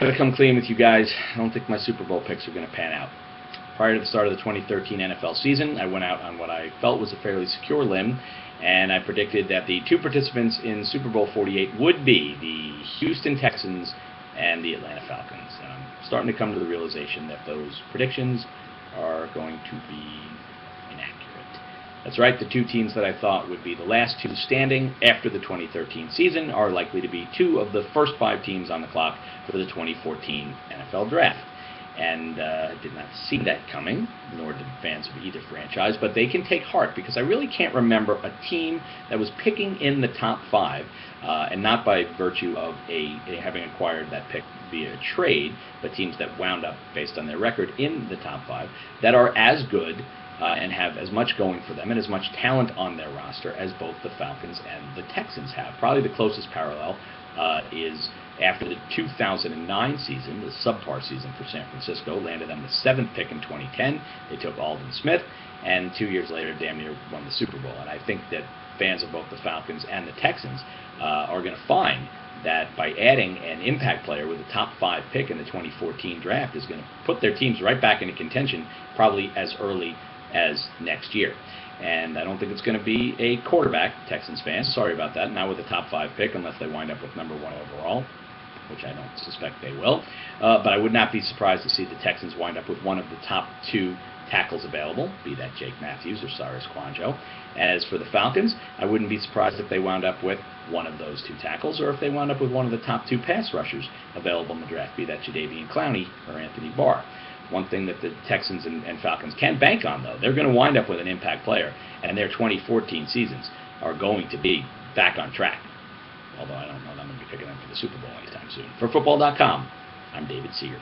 Gotta come clean with you guys. I don't think my Super Bowl picks are going to pan out. Prior to the start of the 2013 NFL season, I went out on what I felt was a fairly secure limb, and I predicted that the two participants in Super Bowl 48 would be the Houston Texans and the Atlanta Falcons. And I'm starting to come to the realization that those predictions are going to be inaccurate. That's right, the two teams that I thought would be the last two standing after the 2013 season are likely to be two of the first five teams on the clock for the 2014 NFL Draft. And did not see that coming, nor did fans of either franchise, but they can take heart because I really can't remember a team that was picking in the top five, and not by virtue of having acquired that pick via trade, but teams that wound up, based on their record, in the top five, that are as good and have as much going for them and as much talent on their roster as both the Falcons and the Texans have. Probably the closest parallel is after the 2009 season, the subpar season for San Francisco, landed them the seventh pick in 2010. They took Aldon Smith, and 2 years later, damn near won the Super Bowl. And I think that fans of both the Falcons and the Texans are going to find that by adding an impact player with a top five pick in the 2014 draft is going to put their teams right back into contention probably as early as next year. And I don't think it's going to be a quarterback, Texans fans. Sorry about that. Not with a top five pick unless they wind up with number one overall, which I don't suspect they will. But I would not be surprised to see the Texans wind up with one of the top two tackles available, be that Jake Matthews or Cyrus Kouandjio. As for the Falcons, I wouldn't be surprised if they wound up with one of those two tackles, or if they wound up with one of the top two pass rushers available in the draft, be that Jadeveon Clowney or Anthony Barr. One thing that the Texans and Falcons can bank on, though, they're going to wind up with an impact player, and their 2014 seasons are going to be back on track. Although I don't know that I'm going to be picking them for the Super Bowl anytime soon. For Football.com, I'm David Seeger.